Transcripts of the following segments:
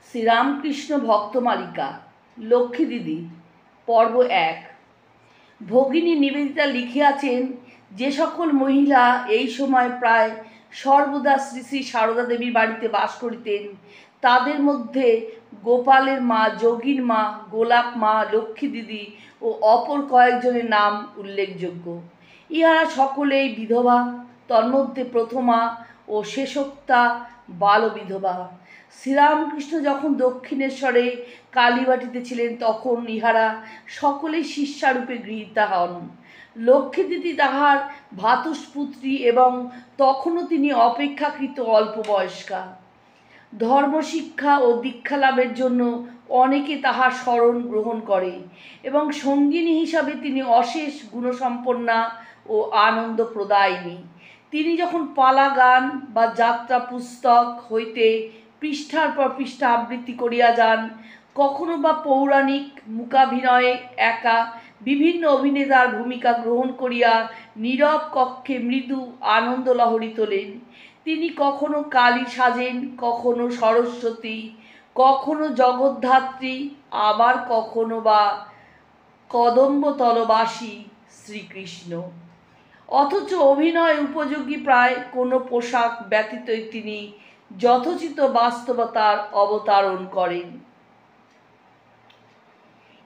শ্রীরামকৃষ্ণ ভক্তমালিকা লক্ষ্মী দিদি পর্ব ১। ভগিনী নিবেদিতা লিখিয়াছেন, যে সকল মহিলা এই সময় প্রায় সর্বদা শ্রী শ্রী সারদা দেবীর বাড়িতে বাস করিতেন, তাদের মধ্যে গোপালের মা, যোগীর মা, গোলাপ মা, লক্ষ্মী দিদি ও অপর কয়েকজনের নাম উল্লেখযোগ্য। ইহারা সকলেই বিধবা, তন্মধ্যে প্রথমা ও শেষোক্তা বালবিধবা। শ্রীরামকৃষ্ণ যখন দক্ষিণেশ্বরে কালীবাটিতে ছিলেন, তখন ইহারা সকলেই শিষ্যারূপে গৃহীতা হন। লক্ষ্মী দিদি তাহার ভ্রাতুষ্পুত্রী এবং তখনও তিনি অপেক্ষাকৃত অল্প বয়স্কা। ধর্মশিক্ষা ও দীক্ষা লাভের জন্য অনেকে তাহার শরণ গ্রহণ করে এবং সঙ্গিনী হিসাবে তিনি অশেষ গুণসম্পন্না ও আনন্দপ্রদায়িনী। তিনি যখন পালা গান বা যাত্রা পুস্তক হইতে পৃষ্ঠার পর পৃষ্ঠা আবৃত্তি করিয়া যান, কখনো বা পৌরাণিক মূকাভিনয়ে একা বিভিন্ন অভিনেতার ভূমিকা গ্রহণ করিয়া নীরব কক্ষে মৃদু আনন্দলহরী তোলেন। তিনি কখনো কালী সাজেন, কখনো সরস্বতী, কখনো জগদ্ধাত্রী, আবার কখনো বা কদম্বতলবাসী শ্রীকৃষ্ণ। অথচ অভিনয় উপযোগী প্রায় কোনো পোশাক ব্যতীতই তিনি যথোচিত বাস্তবতার অবতারণ করেন।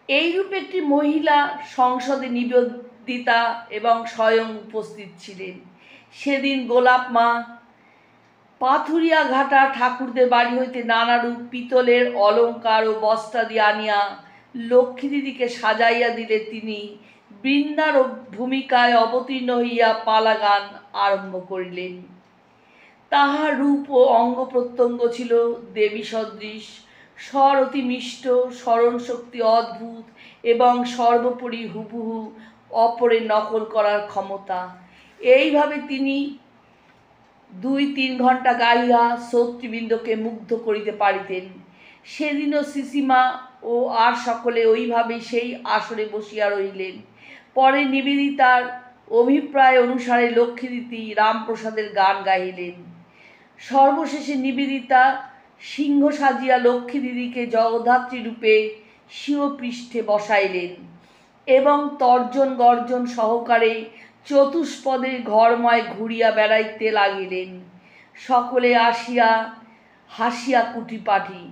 এইরূপ একটি মহিলা সংসদে নিবেদিতা এবং স্বয়ং উপস্থিত ছিলেন। সেদিন গোলাপ মা পাথুরিয়া ঘাটা ঠাকুরদের বাড়ি হইতে নানারূপ পিতলের অলঙ্কার ও বস্ত্রাদি আনিয়া লক্ষ্মী দিদিকে সাজাইয়া দিলে তিনি বৃন্দার ভূমিকায় অবতীর্ণ হইয়া পালা গান আরম্ভ করিলেন। তাহার রূপ ও অঙ্গ প্রত্যঙ্গ ছিল দেবী সদৃশ, স্বর অতি মিষ্ট, স্মরণশক্তি অদ্ভুত এবং সর্বোপরি হুবহু অপরের নকল করার ক্ষমতা। এইভাবে তিনি ২-৩ ঘণ্টা গাইয়া শ্রোতৃবৃন্দকে মুগ্ধ করিতে পারিতেন। সেদিনও শ্রীশ্রীমা ও আর সকলে ওইভাবে সেই আসরে বসিয়া রহিলেন। পরে নিবেদিতার অভিপ্রায় অনুসারে লক্ষ্মী দিদি রামপ্রসাদের গান গাইলেন। সর্বশেষে নিবেদিতা সিংহ সাজিয়া লক্ষ্মী দিদিকে জগদ্ধাত্রী রূপে স্বীয়পৃষ্ঠে বসাইলেন এবং তর্জন গর্জন সহকারে চতুষ্পদে ঘরময় ঘুরিয়া বেড়াইতে লাগিলেন। সকলে আসিয়া হাসিয়া কুটিপাটি।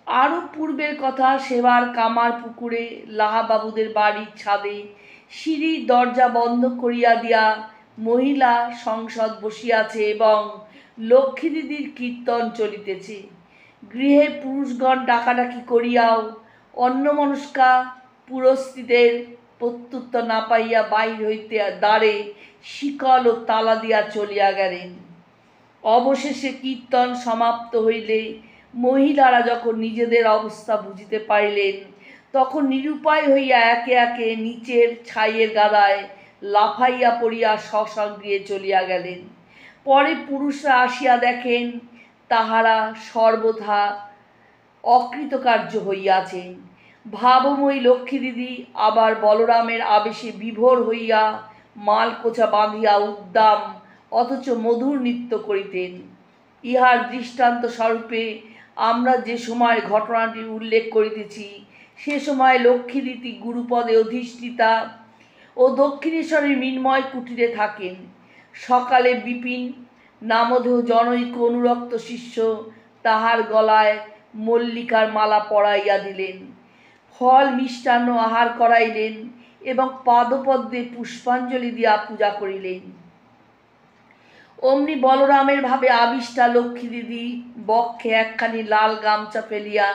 আরও পূর্বের কথা, সেবার কামার পুকুরে লাহাবাবুদের বাড়ির ছাদে সিঁড়ির দরজা বন্ধ করিয়া দিয়া মহিলা সংসদ বসিয়াছে এবং লক্ষ্মী দিদির কীর্তন চলিতেছে। গৃহে পুরুষগণ ডাকাডাকি করিয়াও অন্যমনস্কা পুরস্ত্রীদের প্রত্যুত্তর না পাইয়া বাহির হইতে দ্বারে শিকল ও তালা দিয়া চলিয়া গেলেন। অবশেষে কীর্তন সমাপ্ত হইলে মহিলারা যখন নিজেদের অবস্থা বুঝিতে পারিলেন, তখন নিরুপায় হইয়া একে একে নিচের ছাইয়ের গাদায় লাফাইয়া পড়িয়া স্বগৃহে চলিয়া গেলেন। পরে পুরুষরা আসিয়া দেখেন তাহারা সর্বথা অকৃতকার্য হইয়াছেন। ভাবময়ী লক্ষ্মী দিদি আবার বলরামের আবেশে বিভোর হইয়া মালকোচা বাঁধিয়া উদ্দাম অথচ মধুর নৃত্য করিতেন। ইহার দৃষ্টান্ত স্বরূপে আমরা যে সময় ঘটনাটি উল্লেখ করিতেছি, সে সময় লক্ষ্মী দিদি গুরুপদে অধিষ্ঠিতা ও দক্ষিণেশ্বরের মৃন্ময় কুটিরে থাকেন। সকালে বিপিন নামধেয় জনৈক অনুরক্ত শিষ্য তাহার গলায় মল্লিকার মালা পরাইয়া দিলেন, ফল মিষ্টান্ন আহার করাইলেন এবং পাদপদ্মে পুষ্পাঞ্জলি দিয়া পূজা করিলেন। অমনি বলরামের ভাবে আবিষ্টা লক্ষ্মী দিদি বক্ষে একখানি লাল গামছা ফেলিয়া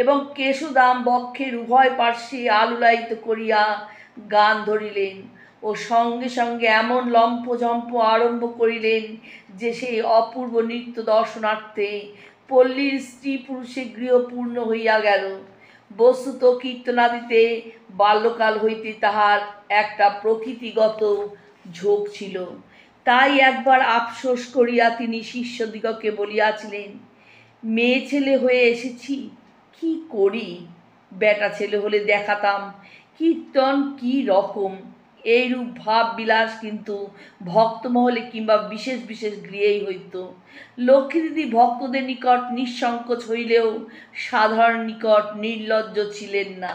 এবং কেশদাম বক্ষের উভয় পার্শ্বে আলুলায়িত করিয়া গান ধরিলেন ও সঙ্গে সঙ্গে এমন লম্ফঝম্প আরম্ভ করিলেন যে সেই অপূর্ব নৃত্য দর্শনার্থে পল্লীর স্ত্রী পুরুষে গৃহ পূর্ণ হইয়া গেল। বস্তুত কীর্তনাদিতে বাল্যকাল হইতে তাহার একটা প্রকৃতিগত ঝোঁক ছিল। তাই একবার আফসোস করিয়া তিনি শিষ্যদিগকে বলিয়াছিলেন, মেয়ে ছেলে হয়ে এসেছি, কি করি? বেটা ছেলে হলে দেখাতাম কীর্তন কি রকম। এইরূপ ভাব বিলাস কিন্তু ভক্তমহলে কিংবা বিশেষ বিশেষ গৃহেই হইত। লক্ষ্মীদিদি ভক্তদের নিকট নিঃসংকোচ হইলেও সাধারণ নিকট নির্লজ্জ ছিলেন না।